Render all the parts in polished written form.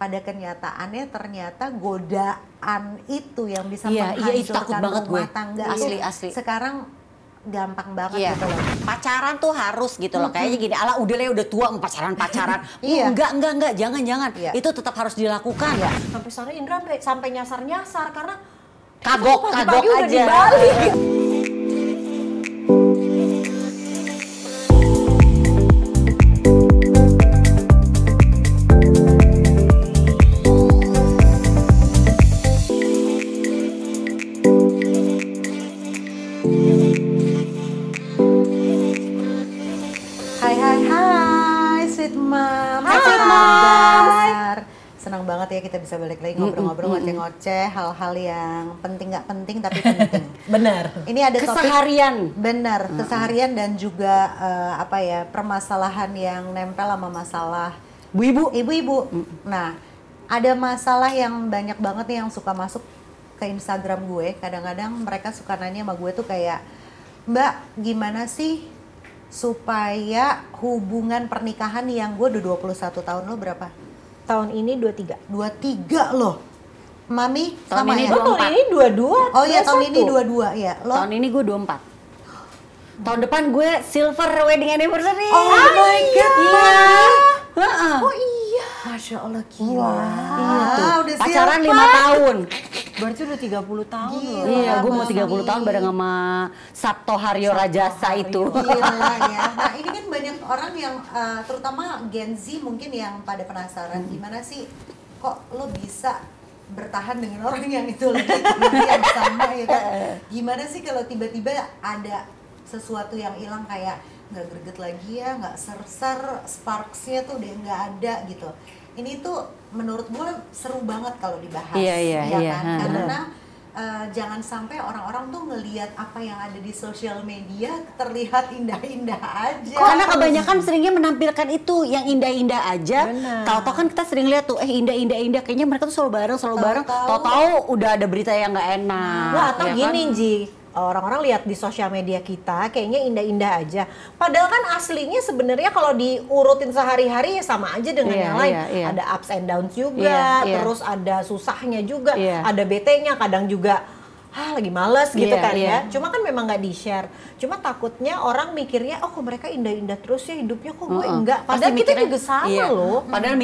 pada kenyataannya ternyata godaan itu yang bisa itu takut menghancurkan banget rumah gue. tangga Asli, itu asli. sekarang gampang banget gitu loh. Pacaran tuh harus gitu loh. Kayaknya gini, ala udah tua pacaran. Enggak, jangan. Itu tetap harus dilakukan. Sampai sana Indra sampai nyasar karena Kagok pagi-pagi udah aja. dibalik. Hai Sweet Mom. Hai, Apa Sweet Mom. kabar? Senang banget ya kita bisa balik lagi ngobrol-ngobrol, ngoceh-ngoceh hal-hal yang penting nggak penting tapi penting. Benar. Ini ada topik Keseharian. benar, keseharian dan juga permasalahan yang nempel sama masalah ibu-ibu. Nah, ada masalah yang banyak banget nih yang suka masuk ke Instagram gue. Kadang-kadang mereka suka nanya sama gue tuh kayak, "Mbak, gimana sih supaya hubungan pernikahan yang gue udah 21 tahun, lo berapa?" Tahun ini 23. 23 loh. Mami Tahun sama ini ya? Tahun ini 22. Oh iya, tahun ini 22 ya. Lo? Tahun ini gue 24. Tahun depan gue silver wedding anniversary. Oh my god. Iya. Oh iya. Masya Allah gila. Iya, udah pacaran silver. 5 tahun. Berarti udah 30 tahun Gila. loh. Iya, gue mau Mami. 30 tahun bareng sama Sabto Haryo Rajasa itu. Gila ya. Nah ini kan banyak orang yang terutama Gen Z mungkin yang pada penasaran gimana sih kok lo bisa bertahan dengan orang yang itu lagi yang sama ya kan. Gimana sih kalau tiba-tiba ada sesuatu yang hilang kayak nggak greget lagi ya, nggak ser-ser, sparksnya tuh udah nggak ada gitu. Ini tuh menurut gue seru banget kalau dibahas, Iya, kan? Karena jangan sampai orang-orang tuh ngelihat apa yang ada di sosial media terlihat indah-indah aja. Karena kebanyakan seringnya menampilkan itu yang indah-indah aja. Benar. Tahu-tahu kan kita sering lihat tuh indah-indah kayaknya mereka tuh selalu bareng. Tahu-tahu udah ada berita yang nggak enak. Wah, atau ya gini kan? Ji, orang-orang lihat di sosial media kita kayaknya indah-indah aja. Padahal kan aslinya sebenarnya kalau diurutin sehari-hari ya sama aja dengan yang lain. Iya. Ada ups and downs juga, Iya. terus ada susahnya juga, Iya. ada bete-nya, kadang juga lagi males gitu Iya, kan iya. ya. Cuma kan memang nggak di-share. Cuma takutnya orang mikirnya, oh kok mereka indah-indah terus ya hidupnya, kok gue enggak. Padahal Pasti kita mikirnya- juga sama iya. loh. Padahal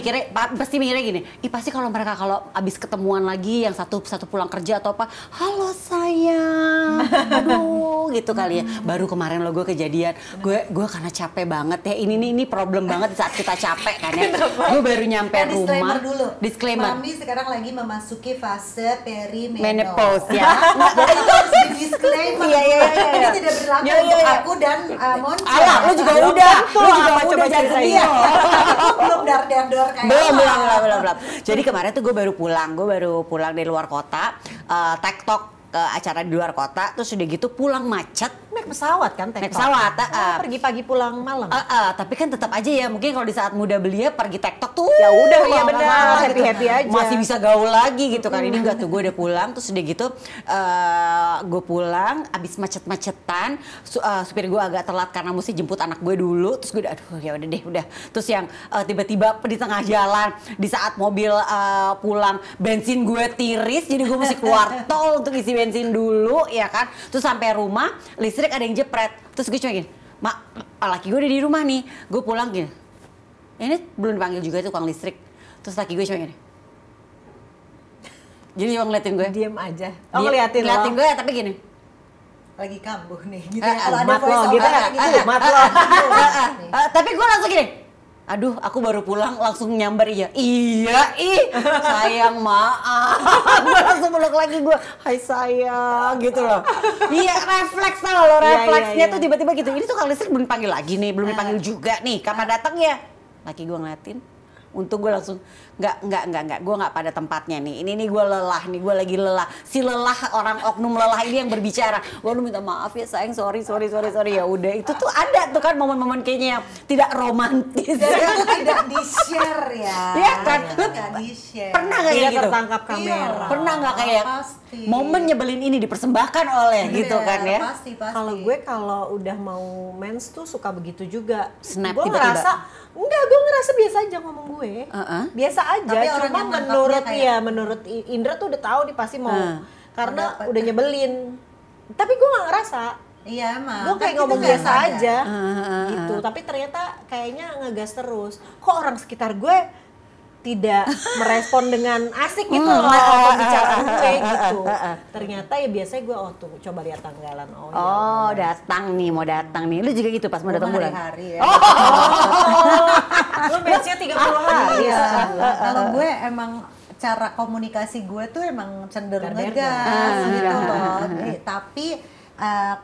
pasti mikirnya gini, pasti kalau mereka abis ketemuan lagi yang satu pulang kerja atau apa, halo sayang, aduh gitu kali ya. Baru kemarin lo gue kejadian, gue karena capek banget ya. Ini problem banget saat kita capek kan ya. Gue baru nyampe Disclaimer rumah. dulu. Disclaimer. Mami sekarang lagi memasuki fase perimenopause. Menopause ya. Jadi itu harus di disclaimer. Iya. Ini tidak berlaku untuk aku dan Monca. Alah, lu juga Belum udah. tentu, Lu juga apa coba udah jadi ceritain. sedih. Aku belum dar-dar kayak Belum. Jadi kemarin tuh gue baru pulang dari luar kota, TikTok ke acara di luar kota, terus udah gitu pulang macet. Naik pesawat kan? Naik pesawat, Pergi pagi pulang malam. Tapi kan tetap aja ya, mungkin kalau di saat muda belia pergi TikTok tuh Ya udah, iya nggak benar, masalah happy-happy aja. masih bisa gaul lagi gitu kan. Ini enggak tuh, gue udah pulang, terus udah gitu gue pulang abis macet-macetan, supir gue agak telat karena mesti jemput anak gue dulu, terus gue aduh ya udah deh udah. Terus yang tiba-tiba di tengah jalan di saat mobil pulang bensin gue tiris, jadi gue mesti keluar tol untuk isi bensin dulu ya kan. Terus sampai rumah listrik ada yang jepret, terus gue cuma gini, mak, laki gue udah di rumah nih, gue pulang gini, ini belum dipanggil juga tukang listrik, terus laki gue cuma gini, jadi cuma ngeliatin gue, Diem aja. Dia Ngeliatin ngeliatin lo. gue tapi gini, lagi kambuh nih gitu ya. Kalau ada mat lo voice gitu over ya, gitu. mat lo. tapi gue langsung gini, aduh aku baru pulang langsung nyamber iya sayang maaf. Gue langsung peluk lagi gue, hai sayang gitu loh. Iya refleks tau lo, refleksnya iya. tuh tiba-tiba gitu. Ini tuh kalau listrik belum dipanggil lagi nih, belum dipanggil juga nih, kapan datang ya. Laki gue ngeliatin, untung gue langsung Enggak, gue nggak pada tempatnya nih. Ini gue lelah nih, gue lagi lelah. Si lelah, orang oknum lelah ini yang berbicara. Gue lu minta maaf ya sayang, sorry. Ya udah, itu tuh ada tuh kan momen-momen kayaknya yang tidak romantis. Dan itu tidak di-share ya. Iya kan? Itu nggak di-share. Pernah nggak Tidak kayak gitu? tertangkap kamera. Iya. Pernah nggak kayak Pasti. momen nyebelin ini dipersembahkan oleh gitu Iya, kan ya? Pasti. Kalau gue kalau udah mau mens tuh suka begitu juga. Snap Gue tiba-tiba. ngerasa Enggak, gue ngerasa biasa aja ngomong gue. Biasa aja. Tapi orang Cuma yang nangkapnya kayak- menurut Indra tuh udah tahu dia pasti mau karena Dapat. udah nyebelin. Tapi gue nggak ngerasa. Iya emang. Gue kayak Kan kita ngomong nggak biasa sadar. aja gitu. Tapi ternyata kayaknya ngegas terus. Kok orang sekitar gue tidak merespon dengan asik gitu loh pembicaraan gue gitu. Ternyata ya biasanya gue tuh coba lihat tanggalan. Oh, datang nih, mau datang nih. Lu juga gitu pas mau Gua datang mah bulan. hari-hari ya. Lu match-nya 30 hari. Iya. Kalau gue emang cara komunikasi gue tuh emang cenderung Garder ngegas dong. gitu loh. Tapi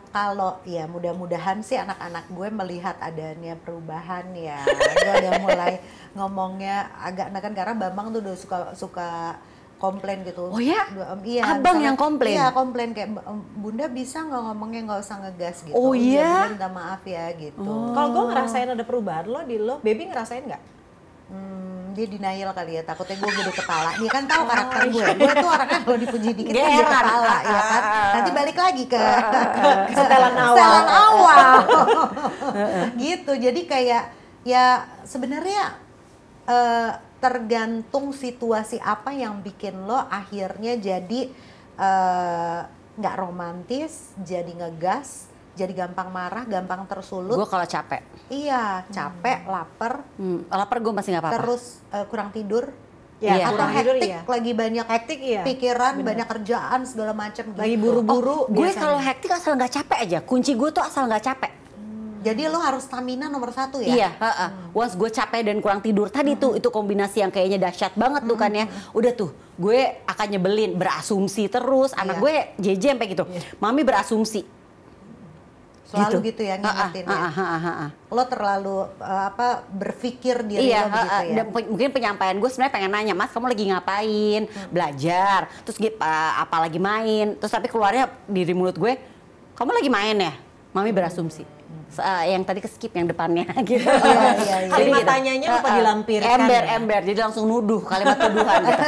kalau ya mudah-mudahan sih anak-anak gue melihat adanya perubahan ya. Gue udah mulai ngomongnya agak kan karena Bambang tuh udah suka komplain gitu. Oh ya? Iya. Abang misalnya- yang komplain? Iya komplain kayak Bunda bisa nggak ngomongnya nggak usah ngegas gitu. Oh iya? Bunda minta maaf ya gitu. Kalau gue ngerasain ada perubahan lo, baby ngerasain nggak? Dia denial kali ya, takutnya gue gede kepala. Dia kan tahu karakter gue. Gue tuh orangnya kalau dipuji dikit kan gede Geran. kepala, ya kan. Nanti balik lagi ke Setelan awal. setelan awal. Gitu. Jadi kayak ya sebenarnya tergantung situasi apa yang bikin lo akhirnya jadi nggak romantis, jadi ngegas, jadi gampang marah, gampang tersulut. Gue kalau capek. Iya, capek, lapar, Lapar gue masih nggak apa-apa. terus kurang tidur. Ya, Iya. Atau kurang tidur hektik, iya. lagi banyak Hektik, iya. pikiran, banyak kerjaan segala macam gitu. Lagi buru-buru. Gue biasanya. kalau hektik asal nggak capek aja. Kunci gue tuh asal nggak capek. Jadi lo harus stamina nomor 1 ya. Iya, once gue capek dan kurang tidur tadi tuh itu kombinasi yang kayaknya dahsyat banget tuh kan ya. Udah tuh, gue akan nyebelin, berasumsi terus. Anak Iya. gue JJ sampai gitu. Mami berasumsi. Selalu gitu ya ngingetin ya. Lo terlalu berpikir diri Iya, lo begitu ya. dan mungkin penyampaian gue sebenarnya pengen nanya, Mas kamu lagi ngapain? Belajar, terus apa lagi main? Terus tapi keluarnya dari mulut gue, kamu lagi main ya? Mami berasumsi. Yang tadi ke skip yang depannya gitu. Iya. Kalimat Jadi tanyanya lupa dilampirkan. Ember, jadi langsung nuduh kalimat tuduhan. Gitu.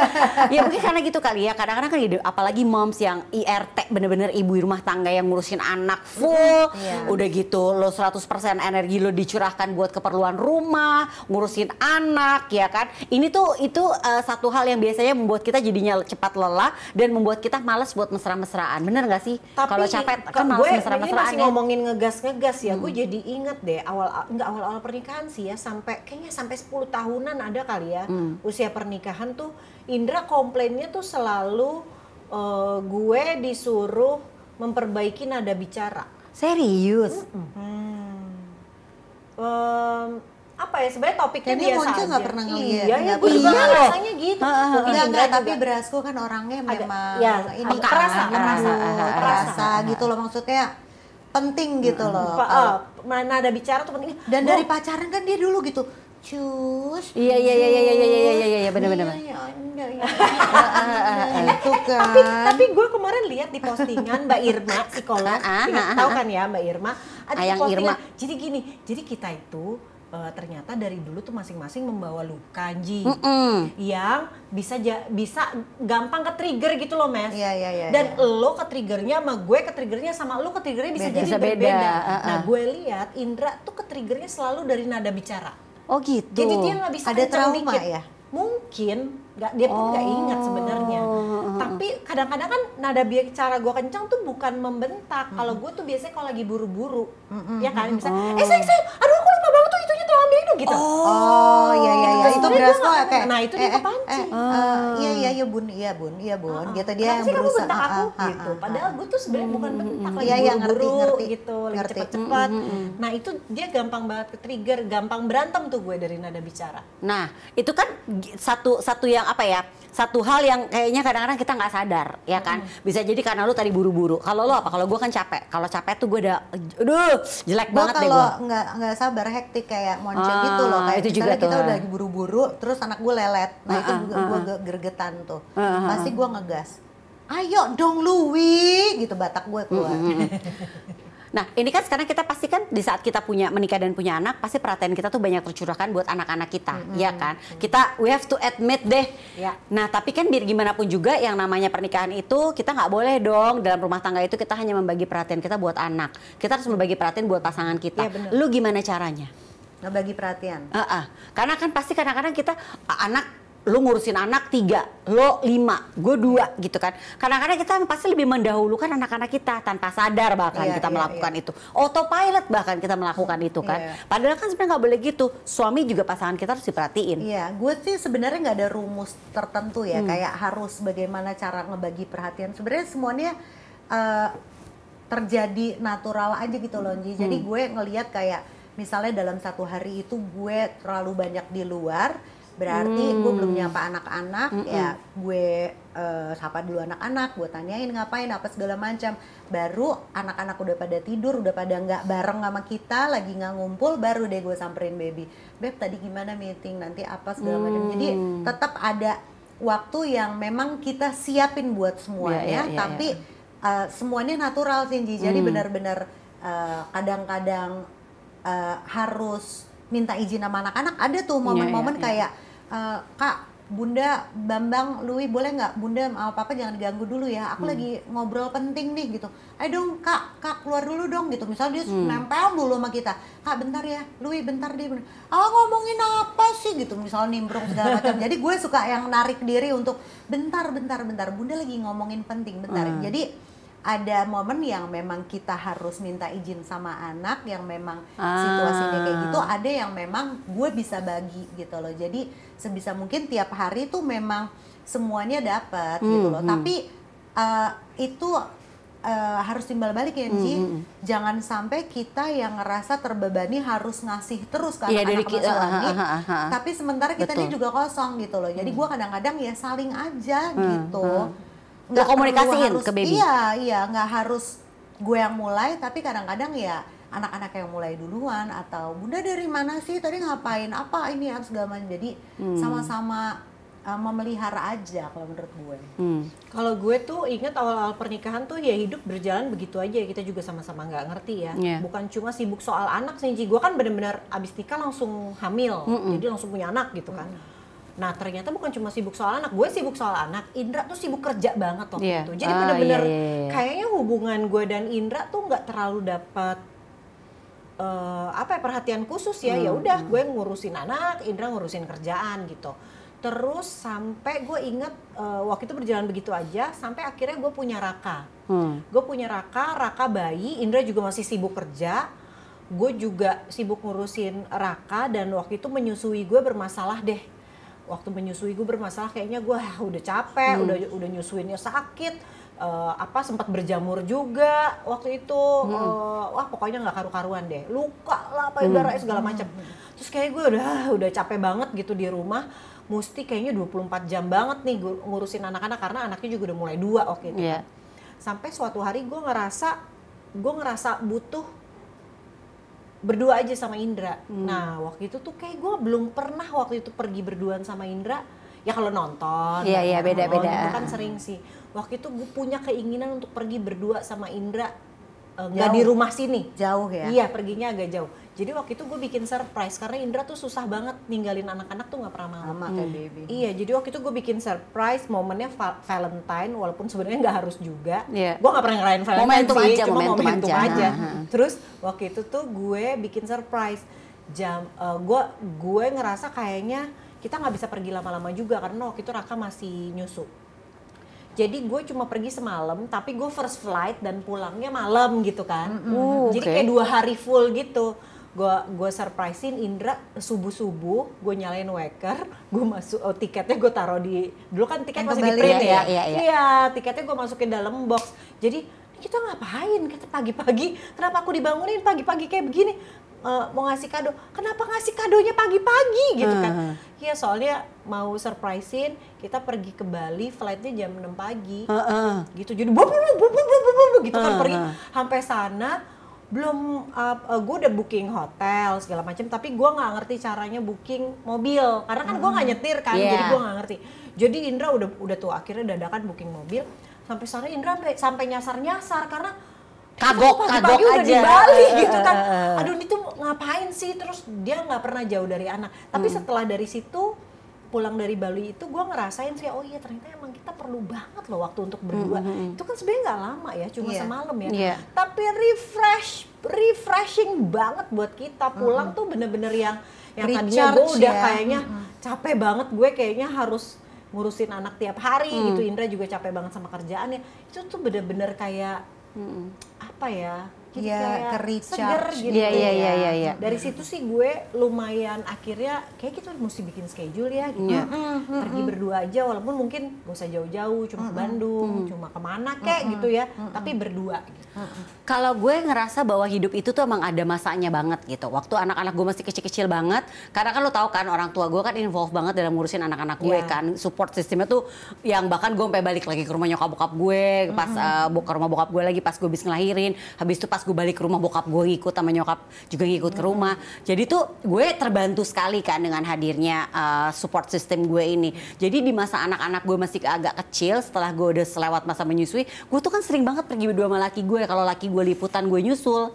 Ya mungkin karena gitu kali ya. Kadang-kadang kan apalagi moms yang IRT bener-bener ibu rumah tangga yang ngurusin anak full. Iya. Udah gitu lo 100% energi lo dicurahkan buat keperluan rumah, ngurusin anak ya kan. Ini tuh itu satu hal yang biasanya membuat kita jadinya cepat lelah dan membuat kita malas buat mesra-mesraan. Bener gak sih? Kalau capek kan malas gue mesra-mesraan masih ya. ngomongin ngegas-ngegas ya. Gue jadi inget deh awal-awal pernikahan sih ya kayaknya sampai 10 tahunan ada kali ya usia pernikahan tuh Indra komplainnya tuh selalu gue disuruh memperbaiki nada bicara. Serius? Apa ya sebenarnya topiknya Kayaknya biasa Monce aja. nggak pernah ngeliat. Iya ya, Nggak gue juga pernah. rasanya gitu. Mungkin Indra Enggak, tapi juga. Brasco kan orangnya memang ya, ini peka, perasa, perasa gitu loh, maksudnya penting gitu loh. Nada bicara tuh penting. Dan dari pacaran kan dia dulu gitu, cus. Iya benar-benar. Itu kan. Tapi gue kemarin lihat di postingan Mbak Irma psikolog, tahu kan ya Mbak Irma, ada Ayang postingan. Irma. Jadi gini, jadi kita itu ternyata dari dulu tuh masing-masing membawa luka Ji, yang bisa gampang ke trigger gitu loh Mes. Iya. Dan lo ke triggernya sama gue ke triggernya sama lo ke triggernya bisa Beda. jadi Bisa beda. berbeda. Nah gue lihat Indra tuh ke triggernya selalu dari nada bicara. Oh gitu. Jadi dia nggak bisa Ada kencang trauma dikit. ya? Mungkin dia pun nggak ingat sebenarnya. Tapi kadang-kadang kan nada bicara gue kencang tuh bukan membentak. Kalau gue tuh biasanya kalau lagi buru-buru, ya kan bisa. Sayang, aduh aku lupa banget tuh itunya telah ambil itu gitu. Oh iya. Terus Itu sebenarnya Brasco gua nggak- kayak. nah, itu dia kepancing. Iya bun. Gitu dia Kenapa yang sih kamu berusaha. bentak aku gitu. Padahal gue tuh sebenarnya bukan bentak lagi Iya, buru-buru ngerti. gitu, lagi Ngerti. cepet-cepet. Nah itu dia gampang banget ke trigger, gampang berantem tuh gue dari nada bicara. Nah, itu kan satu yang apa ya? Satu hal yang kayaknya kadang-kadang kita nggak sadar, ya kan? Bisa jadi karena lu tadi buru-buru. Kalau lo apa? Kalau gue kan capek. Kalau capek tuh gue udah, aduh, jelek Gue banget deh kalau gue. nggak sabar hektik kayak Monce gitu loh, kayak itu juga misalnya kita tuh. udah lagi buru-buru terus anak gue lelet, nah itu gue gergetan tuh, pasti gue ngegas, ayo dong Louis gitu, Batak gue keluar. Nah, ini kan sekarang kita pasti kan di saat kita menikah dan punya anak, pasti perhatian kita tuh banyak tercurahkan buat anak-anak kita, ya kan? Kita we have to admit deh. Ya. Nah, tapi kan biar gimana pun juga yang namanya pernikahan itu kita nggak boleh dong dalam rumah tangga itu kita hanya membagi perhatian kita buat anak. Kita harus membagi perhatian buat pasangan kita. Ya, bener. Lu gimana caranya? Ngebagi perhatian. Karena kan pasti kadang-kadang kita anak, lu ngurusin anak 3, lo 5, gue 2 gitu kan. Kadang-kadang kita pasti lebih mendahulukan anak-anak kita tanpa sadar bahkan kita melakukan itu. Autopilot bahkan kita melakukan itu kan. Padahal kan sebenarnya nggak boleh gitu. Suami juga pasangan kita harus diperhatiin. Iya, gue sih sebenarnya nggak ada rumus tertentu ya. Kayak harus bagaimana cara ngebagi perhatian. Sebenarnya semuanya terjadi natural aja gitu loh, Ji. Jadi gue ngelihat kayak misalnya dalam satu hari itu gue terlalu banyak di luar, berarti gue belum nyapa anak-anak, ya gue sapa dulu anak-anak, gue tanyain ngapain apa segala macam. Baru anak-anak udah pada tidur, udah pada nggak bareng sama kita, lagi nggak ngumpul, baru deh gue samperin baby. Beb tadi gimana meeting, nanti apa segala macam. Jadi tetap ada waktu yang memang kita siapin buat semuanya, tapi semuanya natural sih, jadi benar-benar kadang-kadang harus minta izin sama anak-anak. Ada tuh momen-momen kayak Kak, Bunda, Bambang, Lui boleh nggak Bunda sama Papa jangan diganggu dulu ya, aku lagi ngobrol penting nih gitu. Ayo dong Kak keluar dulu dong gitu. Misalnya dia nempel dulu sama kita, Kak bentar ya, Lui bentar deh. Ngomongin apa sih gitu, misalnya nimbrung segala macam. Jadi gue suka yang narik diri untuk bentar, Bunda lagi ngomongin penting, bentar. Jadi ada momen yang memang kita harus minta izin sama anak, yang memang situasinya kayak gitu. Ada yang memang gue bisa bagi gitu loh. Jadi sebisa mungkin tiap hari tuh memang semuanya dapat gitu loh. Tapi itu harus timbal balik ya, Ji. Jangan sampai kita yang ngerasa terbebani harus ngasih terus ke anak-anak sama suami, tapi sementara kita ini juga kosong gitu loh. Jadi gue kadang-kadang ya saling aja gitu. Nggak komunikasiin ke baby. Iya, nggak harus gue yang mulai, tapi kadang-kadang ya anak-anak yang mulai duluan, atau Bunda dari mana sih tadi ngapain apa ini harus segala macam. Jadi sama-sama memelihara aja kalau menurut gue. Kalau gue tuh ingat awal-awal pernikahan tuh ya hidup berjalan begitu aja, kita juga sama-sama nggak ngerti ya. Bukan cuma sibuk soal anak sih, gue kan benar-benar abis nikah langsung hamil, jadi langsung punya anak gitu kan. Nah ternyata bukan cuma sibuk soal anak, gue sibuk soal anak, Indra tuh sibuk kerja banget waktu itu. Jadi bener-bener kayaknya hubungan gue dan Indra tuh nggak terlalu dapat perhatian khusus ya. Ya udah gue ngurusin anak, Indra ngurusin kerjaan gitu. Terus sampai gue inget waktu itu berjalan begitu aja, sampai akhirnya gue punya Raka. Gue punya Raka bayi, Indra juga masih sibuk kerja. Gue juga sibuk ngurusin Raka, dan waktu itu menyusui gue bermasalah deh. Waktu menyusui gue bermasalah, kayaknya gue udah capek, udah nyusuinnya sakit, sempat berjamur juga waktu itu, pokoknya nggak karu-karuan deh, luka lah, darahnya segala macam. Terus kayak gue udah capek banget gitu di rumah, mesti kayaknya 24 jam banget nih ngurusin anak-anak, karena anaknya juga udah mulai 2 waktu itu. Sampai suatu hari gue ngerasa butuh berdua aja sama Indra. Nah waktu itu tuh kayak gue belum pernah waktu itu pergi berduaan sama Indra. Ya kalau nonton, beda-beda. Itu kan sering sih. Waktu itu gue punya keinginan untuk pergi berdua sama Indra, nggak di rumah sini. Jauh ya? Iya, perginya agak jauh. Jadi waktu itu gue bikin surprise, karena Indra tuh susah banget ninggalin anak-anak tuh nggak pernah mau. Sama kayak baby. Iya, jadi waktu itu gue bikin surprise, momennya Valentine, walaupun sebenarnya nggak harus juga. Gue nggak pernah ngerayain Valentine momentum sih, aja, cuma momentum aja. Terus waktu itu tuh gue bikin surprise. Gue ngerasa kayaknya kita nggak bisa pergi lama-lama juga, karena waktu itu Raka masih nyusu. Jadi gue cuma pergi semalam, tapi gue first flight dan pulangnya malam gitu kan. Jadi kayak 2 hari full gitu. Gue surprisein Indra subuh-subuh, gue nyalain waker, gue masuk, tiketnya gue taruh di, dulu kan tiket masih di print ya. Iya, tiketnya gue masukin dalam box. Jadi kita ngapain? Kita pagi-pagi, kenapa aku dibangunin pagi-pagi kayak begini? Mau ngasih kado, kenapa ngasih kadonya pagi-pagi gitu kan? Iya, soalnya mau surprisein, kita pergi ke Bali, flightnya jam 6 pagi, gitu. Jadi gitu kan pergi sampai sana. Belum, gue udah booking hotel segala macam, tapi gue nggak ngerti caranya booking mobil, karena kan gue nggak nyetir kan, jadi gue nggak ngerti. Jadi Indra udah tuh akhirnya dadakan booking mobil. Sampai sana Indra sampai nyasar karena kagok udah aja di Bali gitu kan. Aduh ini tuh ngapain sih, terus dia nggak pernah jauh dari anak. Tapi setelah dari situ pulang dari Bali itu gue ngerasain sih, oh iya ternyata emang kita perlu banget loh waktu untuk berdua. Itu kan sebenarnya nggak lama ya, cuma semalam ya. Tapi refresh refreshing banget buat kita. Pulang tuh bener-bener yang tadinya Recharge gue udah ya. kayaknya capek banget, gue kayaknya harus ngurusin anak tiap hari gitu. Indra juga capek banget sama kerjaannya. Itu tuh bener-bener kayak apa ya? Jadi Iya, kayak ke-recharge. seger gitu. Iya. Dari situ sih gue lumayan akhirnya kayak kita mesti bikin schedule ya gitu. Iya. Pergi berdua aja walaupun mungkin gak usah jauh-jauh, cuma ke Bandung, cuma kemana kek gitu ya. Tapi berdua gitu. Kalau gue ngerasa bahwa hidup itu tuh emang ada masanya banget gitu. Waktu anak-anak gue masih kecil-kecil banget, karena kan lo tahu kan orang tua gue kan involve banget dalam ngurusin anak-anak gue Iya. kan. Support sistemnya tuh yang bahkan gue sampai balik lagi ke rumah nyokap bokap gue, pas ke rumah bokap gue lagi pas gue habis ngelahirin, habis itu pas gue balik ke rumah bokap gue ikut sama nyokap juga ngikut ke rumah. Jadi tuh gue terbantu sekali kan dengan hadirnya support system gue ini. Jadi di masa anak-anak gue masih agak kecil, setelah gue udah selewat masa menyusui, gue tuh kan sering banget pergi berdua sama laki gue. Kalau laki gue liputan gue nyusul.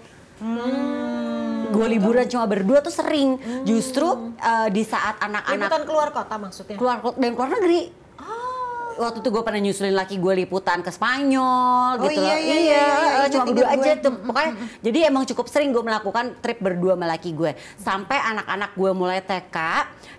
Gue liburan cuma berdua tuh sering. Justru di saat anak-anak Liputan keluar kota maksudnya? keluar negeri. Waktu itu gue pernah nyusulin laki gue liputan ke Spanyol Oh gitu loh. iya, Cuma ingat berdua gue. aja tuh. Pokoknya jadi emang cukup sering gue melakukan trip berdua sama laki gue. Sampai anak-anak gue mulai TK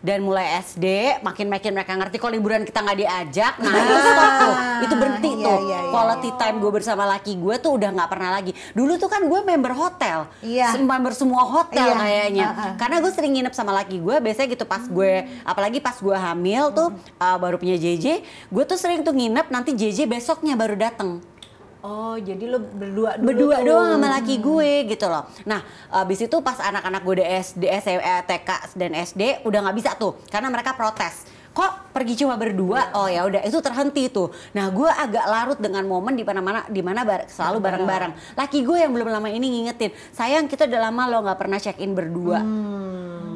dan mulai SD, makin mereka ngerti kalau liburan kita nggak diajak, nah itu stop tuh. Itu berhenti Iya, tuh. iya. Quality time gue bersama laki gue tuh udah nggak pernah lagi. Dulu tuh kan gue member hotel. Iya. Member semua hotel Iya. kayaknya. Karena gue sering nginep sama laki gue, biasanya gitu pas gue, apalagi pas gue hamil tuh baru punya JJ, gue tuh sering tuh nginep, nanti JJ besoknya baru dateng. Oh, jadi lo berdua dulu Berdua tuh. doang sama laki gue gitu loh. Nah, abis itu pas anak-anak gue udah SD, TK dan SD udah nggak bisa tuh, karena mereka protes. Kok pergi cuma berdua? Oh ya udah, itu terhenti tuh. Nah, gue agak larut dengan momen di mana selalu bareng-bareng. Laki gue yang belum lama ini ngingetin, sayang kita udah lama lo nggak pernah check in berdua.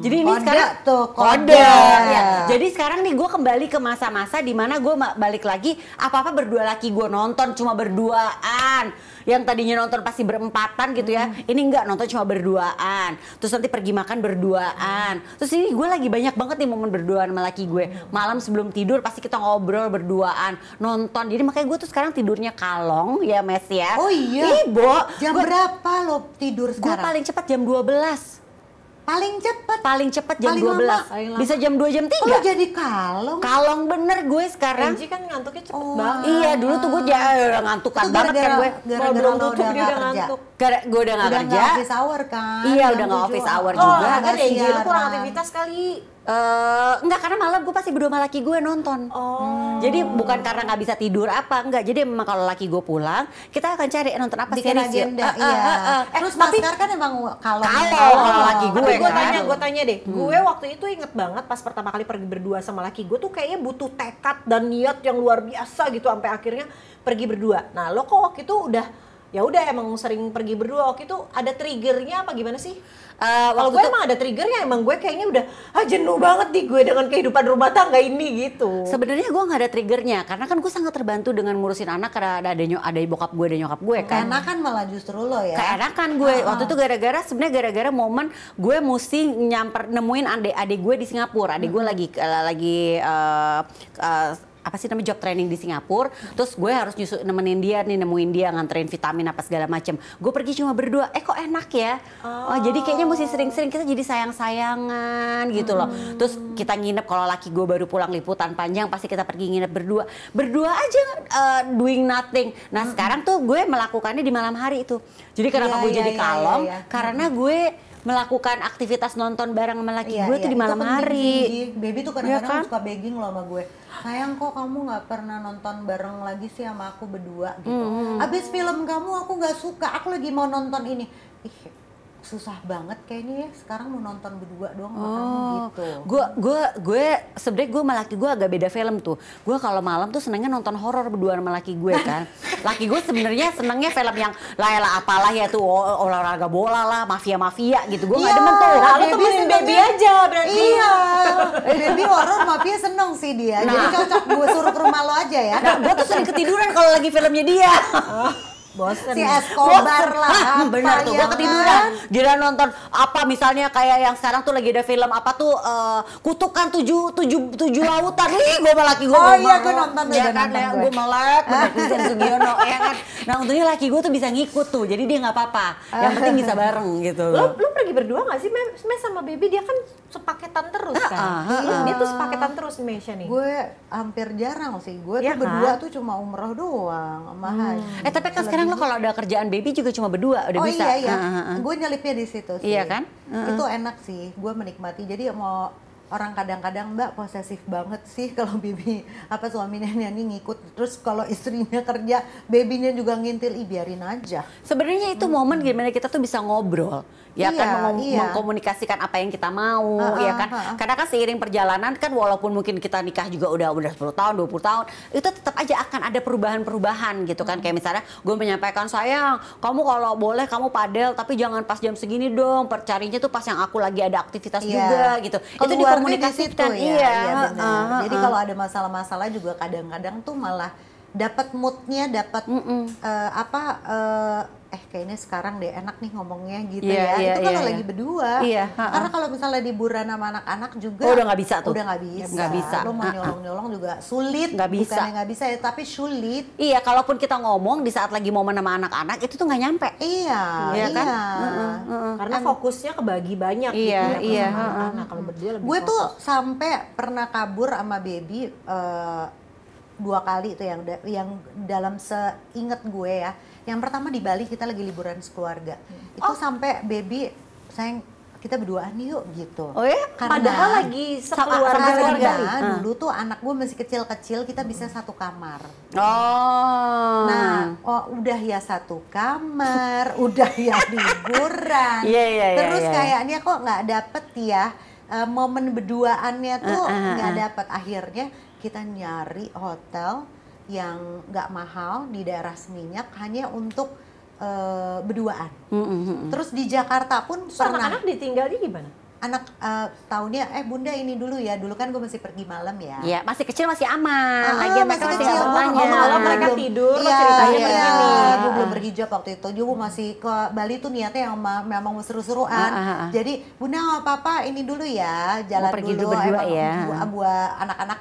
Jadi ini Kode sekarang tuh, kode. kode. Ya. Jadi sekarang nih gue kembali ke masa-masa di mana gue balik lagi apa-apa berdua, laki gue nonton cuma berduaan. Yang tadinya nonton pasti berempatan gitu ya. Ini enggak, nonton cuma berduaan. Terus nanti pergi makan berduaan. Terus ini gue lagi banyak banget nih momen berduaan sama laki gue. Malam sebelum tidur pasti kita ngobrol berduaan, nonton. Jadi makanya gue tuh sekarang tidurnya kalong ya Mes ya. Oh iya. Ibu, Jam berapa lo tidur gue sekarang? paling cepat jam 12. Paling cepat. Paling cepat jam Paling 12. lama. Paling lama. Bisa jam 2 jam 3. Oh, lo jadi kalong. Kalong bener gue sekarang. Angie kan ngantuknya cepet Oh. banget. Iya, dulu tuh gue udah ngantukan Itu banget kan gue. gara-gara Belum lo tutup udah dia nggak udah kerja. ngantuk. Gue udah gak Udah kerja. nggak office hour kan? Iya, Jam udah nggak 7. office hour Oh, juga. agak deh, Angie, lu kurang siaran. aktivitas kali. Enggak, karena malam gue pasti berdua sama laki gue nonton. Oh. Jadi bukan karena nggak bisa tidur apa, enggak. Jadi memang kalau laki gue pulang, kita akan cari nonton apa Bikin series yuk. agenda, iya. Terus Maskar kan emang kalong. Kalau laki gue Tapi gue kan. tanya deh, gue waktu itu inget banget pas pertama kali pergi berdua sama laki gue tuh kayaknya butuh tekad dan niat yang luar biasa gitu sampai akhirnya pergi berdua. Nah lo kok waktu itu ya udah emang sering pergi berdua, waktu itu ada triggernya apa gimana sih? Kalau Waktu gue itu emang ada triggernya, emang gue kayaknya udah jenuh banget nih gue dengan kehidupan rumah tangga ini gitu. sebenarnya gue nggak ada triggernya, karena kan gue sangat terbantu dengan ngurusin anak karena ada bokap gue, ada nyokap gue kan. Keenakan malah justru lo ya. Keenakan gue waktu itu gara-gara momen gue mesti nemuin adik gue di Singapura. Adik gue lagi apa sih namanya, job training di Singapura. Terus gue harus nemenin dia nih, nemuin dia, nganterin vitamin apa segala macem. Gue pergi cuma berdua. Kok enak ya? Oh, jadi kayaknya mesti sering-sering kita jadi sayang-sayangan gitu loh. Terus kita nginep, kalau laki gue baru pulang liputan panjang pasti kita pergi nginep berdua. Berdua aja doing nothing. Nah, sekarang tuh gue melakukannya di malam hari itu. Jadi kenapa Iya, gue iya, jadi iya, kalong? iya. Karena gue melakukan aktivitas nonton bareng sama laki gue tuh di itu malam penting hari. sih. Baby tuh kadang-kadang Iya kan? suka begging loh sama gue. Sayang, kok kamu nggak pernah nonton bareng lagi sih sama aku berdua gitu. Abis film kamu aku nggak suka, aku lagi mau nonton ini. Ih, susah banget kayaknya ya sekarang mau nonton berdua doang sama kamu gitu. Gue sebenarnya gue sama laki gue agak beda film tuh. Gue kalau malam tuh senengnya nonton horor berdua sama laki gue kan. Laki gue sebenarnya senengnya film yang lah apalah ya tuh, olahraga bola lah, mafia gitu. Gue nggak Iya, demen tuh. Nah, lu Baby temenin senengnya- baby aja berarti. Iya, baby horor mafia seneng sih dia. Jadi cocok gue suruh ke rumah lo aja ya. Nah, gue tuh sering ketiduran kalau lagi filmnya dia. Bosen. Si Escobar lah. Bener tuh, gue ya ketiduran. kan? Gila nonton apa misalnya kayak yang sekarang tuh lagi ada film apa tuh Kutukan tujuh lautan. Ih, gue sama laki gue Oh iya, gue nonton tuh, ya udah kan, nonton ya, gue. gue melek, bener Christian Sugiono, ya kan. Nah untungnya laki gue tuh bisa ngikut tuh, jadi dia nggak apa-apa. Yang penting bisa bareng gitu. Lo pergi berdua gak sih Mes sama Baby? Dia kan sepaketan terus kan? Dia tuh sepaketan terus Mesya nih. Gue hampir jarang sih. Gue Iya tuh berdua kan? tuh cuma umroh doang sama Haji. Tapi kan sekarang lo kalau ada kerjaan baby juga cuma berdua, udah Oh bisa. iya iya, gue nyelipnya di situ sih. Iya kan? Itu enak sih, gue menikmati. Jadi mau orang kadang-kadang Mbak posesif banget sih kalau bibi apa suaminya nyanyi ngikut, terus kalau istrinya kerja, babynya juga ngintil, biarin aja. Sebenarnya itu momen gimana kita tuh bisa ngobrol, ya Iya, kan, iya. mengkomunikasikan apa yang kita mau, ya kan. Karena kan seiring perjalanan kan, walaupun mungkin kita nikah juga udah 10 tahun, 20 tahun, itu tetap aja akan ada perubahan-perubahan gitu kan. Kayak misalnya gue menyampaikan, sayang, kamu kalau boleh kamu padel, tapi jangan pas jam segini dong. Percarinya tuh pas yang aku lagi ada aktivitas juga gitu. Itu dikomunikasikan, iya benar. Jadi kalau ada masalah-masalah juga kadang-kadang tuh malah dapat moodnya, dapat kayaknya sekarang deh enak nih ngomongnya gitu ya. Itu kalau lagi berdua. Karena kalau misalnya liburan sama anak-anak juga udah nggak bisa tuh. Udah nggak bisa. Nggak bisa. Lo mau nyolong-nyolong juga sulit. Nggak bisa. Bukannya nggak bisa ya, tapi sulit. Iya, kalaupun kita ngomong di saat lagi momen sama anak-anak itu tuh nggak nyampe. Iya, Iya kan? Karena fokusnya kebagi banyak Iya, gitu. iya. Anak kalau berdua lebih Gue fokus. tuh sampai pernah kabur sama baby 2 kali tuh yang dalam seinget gue ya. Yang pertama di Bali kita lagi liburan sekeluarga. Itu sampai baby, sayang kita berduaan yuk gitu. Oh ya? Padahal lagi sekeluarga Karena lagi. dulu tuh anak gue masih kecil-kecil, kita bisa satu kamar. Oh. Nah, udah ya satu kamar, udah ya liburan. Iya. Terus kayaknya kok nggak dapet ya momen berduaannya tuh nggak dapet. Akhirnya kita nyari hotel yang nggak mahal di daerah Seminyak hanya untuk berduaan. Terus di Jakarta pun pernah. Anak-anak ditinggalnya gimana? Anak tahunnya, bunda ini dulu ya, dulu kan gue masih pergi malam ya. Iya, masih kecil masih aman. Lagi mereka masih kecil. nggak bertanya. Malam mereka tidur, Iya, ceritanya iya. begini. Gue belum berhijab waktu itu. Gue masih ke Bali tuh niatnya yang memang mau seru-seruan. Jadi bunda nggak apa-apa, ini dulu ya, jalan Mau pergi dulu. dulu berdua ya. Buat anak-anak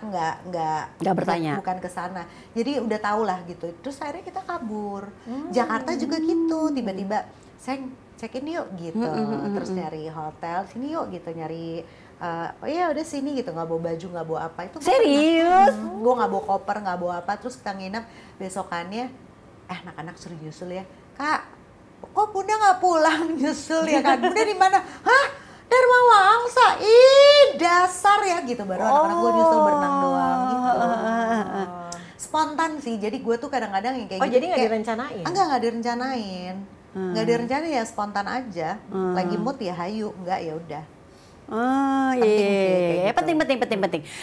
nggak bertanya. Bukan ke sana. Jadi udah tau lah gitu. Terus akhirnya kita kabur. Jakarta juga gitu. Tiba-tiba, sayang check in yuk gitu. Terus nyari hotel sini yuk gitu, nyari ya udah sini gitu, nggak bawa baju, nggak bawa apa. Itu Serius? gue nggak bawa koper, nggak bawa apa. Terus kita nginep, besokannya anak-anak suruh nyusul ya, kak kok bunda nggak pulang nyusul ya kan. Bunda di mana? Hah, Dharma Wangsa. Ih dasar ya gitu. Baru anak-anak gue nyusul berenang doang gitu. Spontan sih, jadi gue tuh kadang-kadang yang kayak gitu. Jadi nggak direncanain? Nggak direncanain. Nggak direncanain, ya spontan aja. Lagi mood ya hayu, nggak ya udah. Oh iya, penting.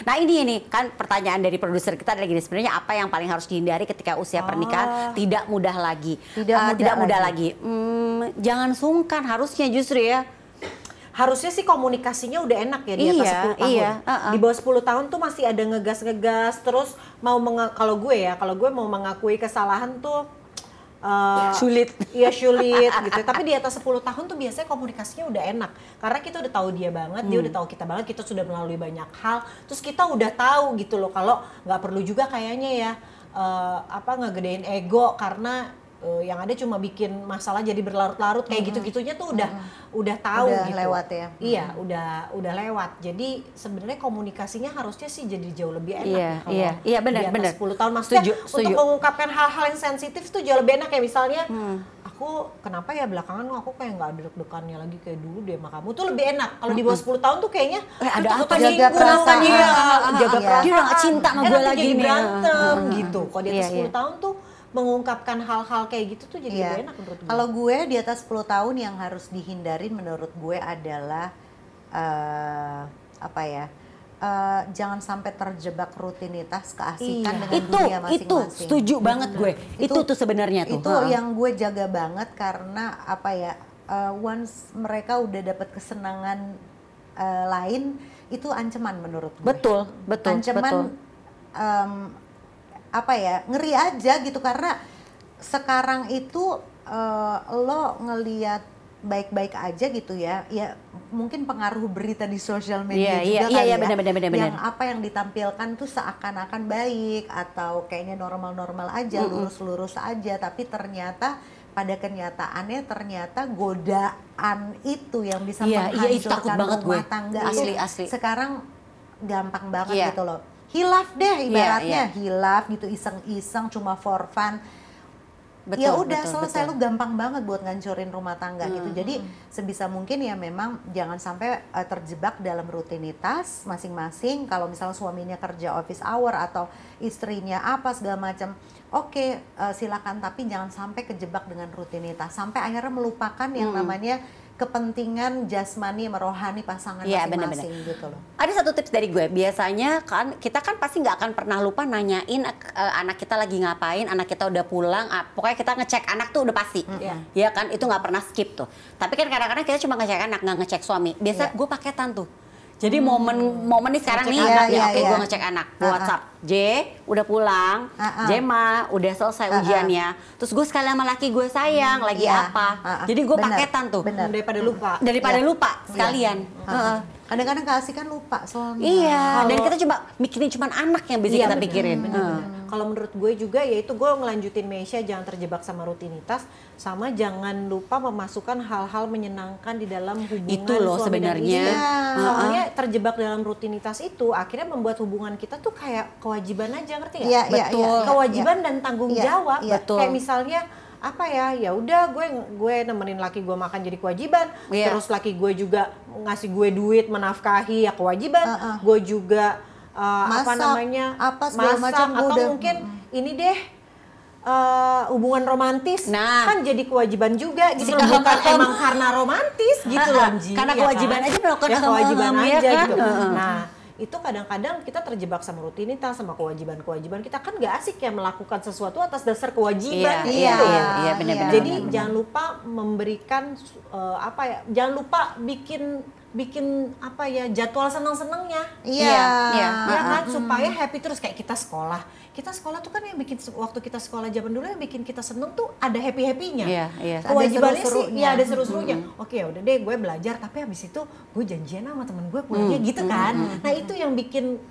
Nah ini kan pertanyaan dari produser kita lagi, sebenarnya apa yang paling harus dihindari ketika usia pernikahan tidak mudah lagi, tidak mudah lagi. Jangan sungkan, harusnya justru ya. Harusnya sih komunikasinya udah enak ya di atas 10 tahun. Iya. Di bawah 10 tahun tuh masih ada ngegas-ngegas, terus mau kalau gue mau mengakui kesalahan tuh Sulit. Iya sulit gitu. Tapi di atas 10 tahun tuh biasanya komunikasinya udah enak. Karena kita udah tahu dia banget, dia udah tahu kita banget, kita sudah melalui banyak hal. Terus kita udah tahu gitu loh kalau nggak perlu juga kayaknya ya ngegedein ego karena yang ada cuma bikin masalah jadi berlarut-larut kayak gitu-gitunya tuh udah tahu udah gitu. Lewat ya. Iya, udah lewat. Jadi sebenarnya komunikasinya harusnya sih jadi jauh lebih enak. Iya, benar. 10 tahun maksudnya Setuju. untuk mengungkapkan hal-hal yang sensitif tuh jauh lebih enak, kayak misalnya aku kenapa ya belakangan aku kayak nggak ada deg-degannya lagi kayak dulu deh sama kamu, tuh lebih enak. Kalau di bawah 10 tahun tuh kayaknya ada apa nih? Jaga perasaan. jaga perasaan. Dia udah nggak cinta sama gue lagi jadi nih. berantem gitu. Kalau di atas Iya, 10 tahun tuh mengungkapkan hal-hal kayak gitu tuh jadi lebih enak menurut gue. Kalau gue di atas 10 tahun yang harus dihindarin menurut gue adalah jangan sampai terjebak rutinitas keasikan dengan dunia masing-masing. Itu setuju banget gue. Itu tuh sebenarnya tuh. Itu yang gue jaga banget karena once mereka udah dapat kesenangan lain, itu ancaman menurut gue. Betul. Ancaman ngeri aja gitu, karena sekarang itu lo ngelihat baik-baik aja gitu ya mungkin pengaruh berita di sosial media juga kali ya benar. yang apa yang ditampilkan tuh seakan-akan baik atau kayaknya normal-normal aja lurus-lurus aja tapi ternyata pada kenyataannya ternyata godaan itu yang bisa menghancurkan rumah tangga asli. Sekarang gampang banget gitu loh. Hilaf deh ibaratnya, hilaf gitu iseng-iseng cuma for fun. Ya udah selesai, lu gampang banget buat ngancurin rumah tangga gitu. Jadi sebisa mungkin ya memang jangan sampai terjebak dalam rutinitas masing-masing. Kalau misalnya suaminya kerja office hour atau istrinya apa segala macam, oke, silakan, tapi jangan sampai kejebak dengan rutinitas sampai akhirnya melupakan yang namanya kepentingan jasmani merohani pasangan masing-masing gitu loh. Ada satu tips dari gue, biasanya kan kita kan pasti nggak akan pernah lupa nanyain anak kita lagi ngapain, anak kita udah pulang, pokoknya kita ngecek anak tuh udah pasti, ya kan, itu nggak pernah skip tuh. Tapi kan kadang-kadang kita cuma ngecek anak, nggak ngecek suami. Biasa gue paketan tuh. Jadi momen nih sekarang nih, oke gue ngecek anak, WhatsApp, J udah pulang, Jema udah selesai ujiannya, terus gue sekali sama laki gue sayang, lagi apa, jadi gue paketan tuh, daripada lupa sekalian. Kadang-kadang kasih kan lupa soalnya. Iya, dan kita coba mikirin cuman anak yang bisa kita pikirin. Kalau menurut gue juga yaitu gue ngelanjutin Meisha, jangan terjebak sama rutinitas, sama jangan lupa memasukkan hal-hal menyenangkan di dalam hubungan itu loh suami sebenarnya. dan istri. Soalnya terjebak dalam rutinitas itu akhirnya membuat hubungan kita tuh kayak kewajiban aja, ngerti nggak? Betul. Kewajiban dan tanggung jawab. Betul. Kayak misalnya apa ya udah gue nemenin laki gue makan jadi kewajiban, terus laki gue juga ngasih gue duit menafkahi ya kewajiban, gue juga masak atau mungkin ini deh hubungan romantis kan jadi kewajiban juga gitu loh, bukan emang karena romantis gitu loh, karena kewajiban aja melakukan kewajiban aja kan? gitu. Nah itu kadang-kadang kita terjebak sama rutinitas, sama kewajiban-kewajiban kita, kan gak asik ya melakukan sesuatu atas dasar kewajiban. Iya, benar-benar. Jadi jangan lupa memberikan jangan lupa bikin apa ya, jadwal seneng-senengnya. Iya kan, supaya happy terus. Kayak kita sekolah tuh kan yang bikin waktu kita sekolah zaman dulu yang bikin kita seneng tuh ada happy-happynya. Kewajibannya sih ya ada seru-serunya. Oke, udah deh gue belajar, tapi habis itu gue janjian sama temen gue pulangnya gitu kan. Nah itu yang bikin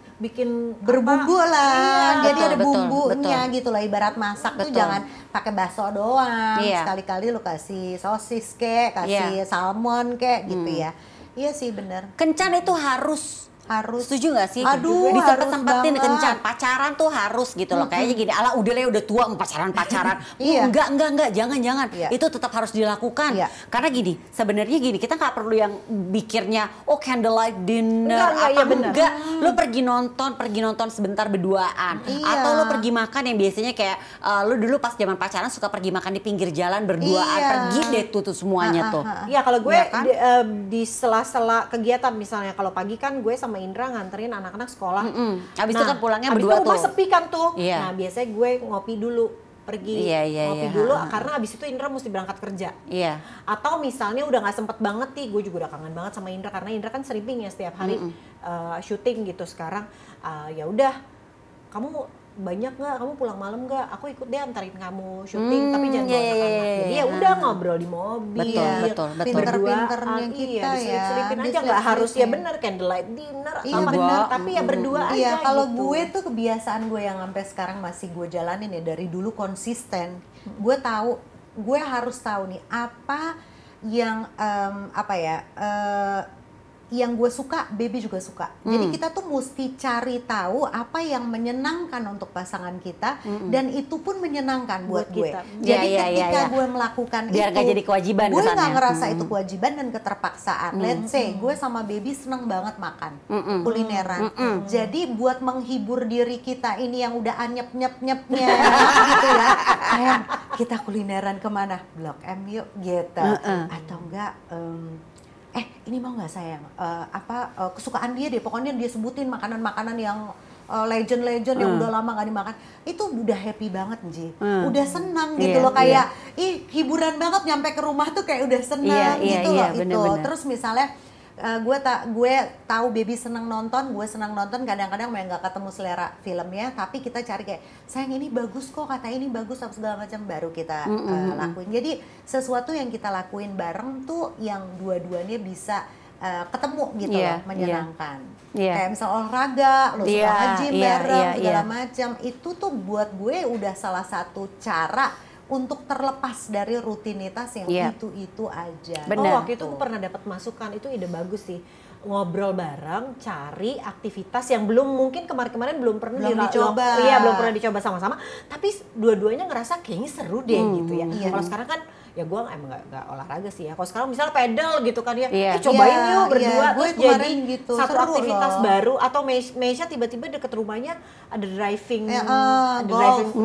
berbumbu lah. Jadi ada bumbunya gitu lah. Ibarat masak tuh jangan pakai bakso doang. Sekali-kali lu kasih sosis kek, kasih salmon kek gitu ya. Iya sih benar. Kencan itu harus. Setuju gak sih? Aduh, disempet-sempetin kencan. Pacaran tuh harus gitu loh. Kayaknya gini, ala udah lah udah tua pacaran. Enggak, jangan. Itu tetap harus dilakukan. Karena gini, sebenarnya gini, kita nggak perlu yang pikirnya candlelight dinner enggak. Lo pergi nonton sebentar berduaan. Atau lo pergi makan yang biasanya kayak lo dulu pas zaman pacaran suka pergi makan di pinggir jalan berduaan. Pergi deh tuh semuanya tuh. Iya, kalau gue di sela-sela kegiatan misalnya, kalau pagi kan gue sama Indra nganterin anak-anak sekolah. Habis itu kan pulangnya Habis berdua itu rumah sepi kan tuh. Nah biasanya gue ngopi dulu, pergi ngopi dulu karena habis itu Indra mesti berangkat kerja. Atau misalnya udah nggak sempet banget nih, gue juga udah kangen banget sama Indra karena Indra kan sering ya setiap hari syuting gitu. Sekarang ya udah, kamu banyak nggak, kamu pulang malam nggak, aku ikut deh antarin kamu syuting, tapi jangan bawa anak-anak. Jadi ya udah ngobrol di mobil. Betul. Pinter-pinternya kita ya. Selipin aja, nggak harus ya bener candlelight dinner atau bener, tapi ya berdua aja. Iya, kalau gitu. gue tuh kebiasaan gue yang sampai sekarang masih gue jalanin ya, dari dulu konsisten. Gue tahu, gue harus tahu nih apa yang yang gue suka, baby juga suka. Jadi kita tuh mesti cari tahu apa yang menyenangkan untuk pasangan kita, dan itu pun menyenangkan buat gue. Jadi ketika gue melakukan biar itu, gak jadi kewajiban, gue nggak ngerasa itu kewajiban dan keterpaksaan. Let's say gue sama baby seneng banget makan kulineran. Jadi buat menghibur diri kita ini yang udah anyep-nyep-nyepnya gitu ya, sayang kita kulineran kemana? Blok M yuk gitu. Atau enggak ini mau nggak sayang, kesukaan dia deh, pokoknya dia sebutin makanan-makanan yang legend-legend yang udah lama nggak dimakan, itu udah happy banget Ji, udah senang gitu loh, kayak hiburan banget nyampe ke rumah tuh kayak udah senang gitu loh. Bener. Terus misalnya gue tahu baby seneng nonton, gue senang nonton, kadang-kadang memang nggak ketemu selera filmnya, tapi kita cari kayak sayang ini bagus kok, kata ini bagus apa segala macam, baru kita lakuin. Jadi sesuatu yang kita lakuin bareng tuh yang dua-duanya bisa ketemu gitu loh, menyenangkan. Kayak misal olahraga, lo suka nge-gym bareng segala macam, itu tuh buat gue udah salah satu cara untuk terlepas dari rutinitas yang itu aja. Bener. Oh, waktu itu aku pernah dapat masukan, itu ide bagus sih. Ngobrol bareng, cari aktivitas yang mungkin kemarin-kemarin belum pernah dicoba. Iya, belum pernah dicoba sama-sama. Tapi dua-duanya ngerasa kayaknya seru deh gitu ya. Kalau sekarang kan ya gue emang gak olahraga sih ya. Kalau sekarang misalnya pedal gitu kan ya, cobain yuk berdua, terus jadi gitu, satu aktivitas baru. Atau Meisha tiba-tiba deket rumahnya ada driving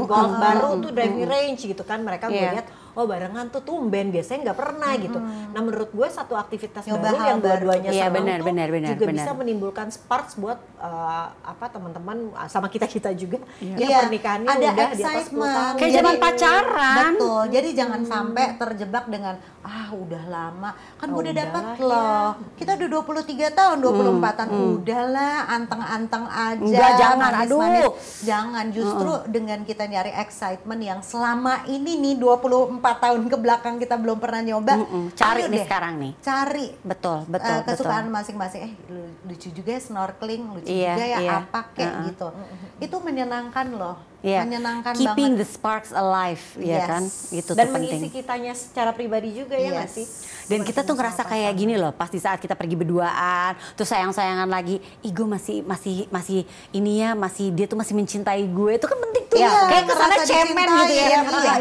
golf baru tuh, driving range gitu kan. Mereka gue lihat, oh barengan tuh tumben, biasanya nggak pernah gitu. Nah menurut gue satu aktivitas baru yang dua-duanya senang tuh juga bisa menimbulkan sparks buat teman-teman sama kita juga yang pernikahannya ada udah di atas 10 tahun. Kayak zaman pacaran. Betul, jadi jangan sampai terjebak dengan udah lama, kan gue udah dapat loh. Kita udah 23 tahun, 24 tahun, udahlah anteng-anteng aja. Enggak, jangan, manis-manis. Jangan, justru dengan kita nyari excitement yang selama ini nih 24 tahun ke belakang kita belum pernah nyoba. Cari nih sekarang nih. Cari. Betul. Kesukaan masing-masing. Lucu juga ya snorkeling, lucu juga ya apa kayak gitu. Itu menyenangkan loh. Menyenangkan Keeping banget. the sparks alive, ya kan? Itu Dan tuh penting. mengisi kitanya secara pribadi juga ya nggak sih? Dan kita tuh ngerasa kayak gini loh, pas di saat kita pergi berduaan, terus sayang-sayangan lagi, gue masih ini ya, dia tuh masih mencintai gue, itu kan penting tuh. Kayak kesana cemen gitu ya.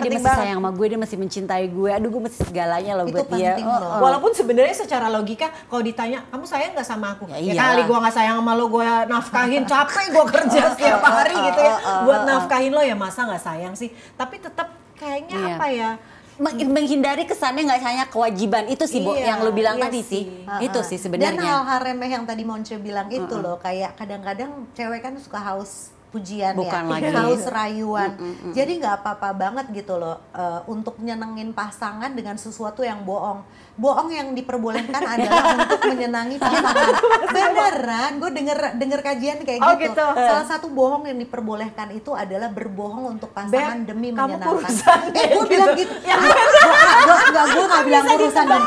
Dia masih sayang sama gue, dia masih mencintai gue, aduh gue masih segalanya loh buat dia. Walaupun sebenarnya secara logika, kalau ditanya, kamu sayang nggak sama aku? Ya kali gue nggak sayang sama lo, gue nafkahin, capek gue kerja setiap hari gitu ya, buat nafkahin lo, ya masa nggak sayang sih? Tapi tetap kayaknya apa ya? Menghindari kesannya nggak hanya kewajiban itu sih, Bu, yang lu bilang tadi sih. Itu sih sebenarnya. Dan hal-hal remeh yang tadi Monce bilang itu loh, kayak kadang-kadang cewek kan suka haus pujian, haus rayuan. Jadi nggak apa-apa banget gitu loh untuk nyenengin pasangan dengan sesuatu yang bohong. Bohong yang diperbolehkan adalah untuk menyenangi pasangan. Beneran, gue denger kajian kayak gitu. Salah satu bohong yang diperbolehkan itu adalah berbohong untuk pasangan demi menyenangkan. Gue bilang gitu. Gue nggak bilang urusan dan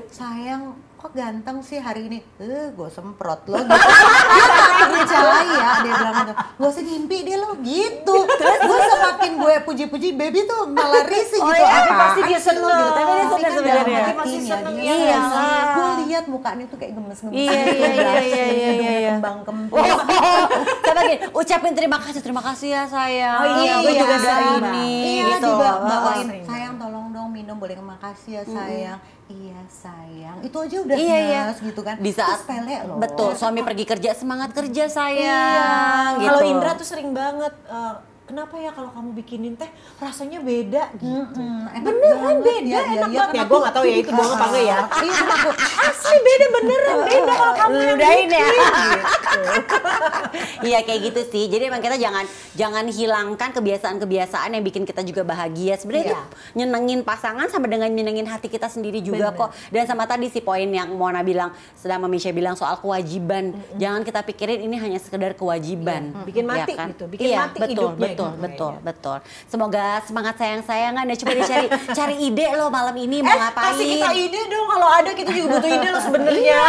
sayang, kok ganteng sih hari ini, gue semprot lo gitu. Dia percaya, dia bilang gitu, gak usah ngimpi dia lo gitu. Terus gue semakin gue puji-puji, baby tuh malah risih gitu. Pasti dia seneng gitu, tapi dia seneng sebenarnya. masih seneng. Iya, gue lihat mukanya tuh kayak gemes-gemes. Iya. Kembang-kembang. Coba gini, ucapin terima kasih ya sayang. Oh iya, gue juga sering Iya, gitu. dibawain, sayang tolong dong minum, boleh makasih ya sayang. Iya sayang, itu aja udah nyes gitu kan. Di saat sepele loh. Betul, suami pergi kerja, semangat kerja sayang. Gitu. Kalau Indra tuh sering banget, kenapa ya kalau kamu bikinin teh rasanya beda gitu. Beneran beda, enak banget. Ya gue gak tahu ya itu bohong apa enggak ya. Iya, aku asli beda beneran, beda kalau kamu yang Udahin ya. gitu. Iya kayak gitu sih. Jadi emang kita jangan hilangkan kebiasaan-kebiasaan yang bikin kita juga bahagia. Sebenarnya itu nyenengin pasangan sama dengan nyenengin hati kita sendiri juga kok. Dan sama tadi si poin yang Mona bilang, sedang Misha bilang soal kewajiban. Jangan kita pikirin ini hanya sekedar kewajiban. Bikin mati ya kan? gitu, bikin mati hidupnya. Betul. Semoga semangat sayang-sayangan ya. Coba cari ide lo malam ini mau ngapain. Kasih kita ide dong, kalau ada kita juga butuh ide lo sebenarnya.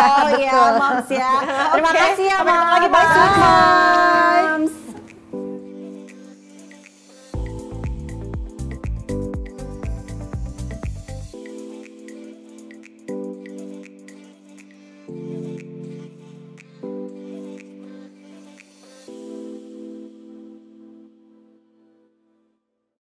Oh iya, Moms ya. Terima kasih ya, Moms. Sampai ketemu lagi, bye. Moms.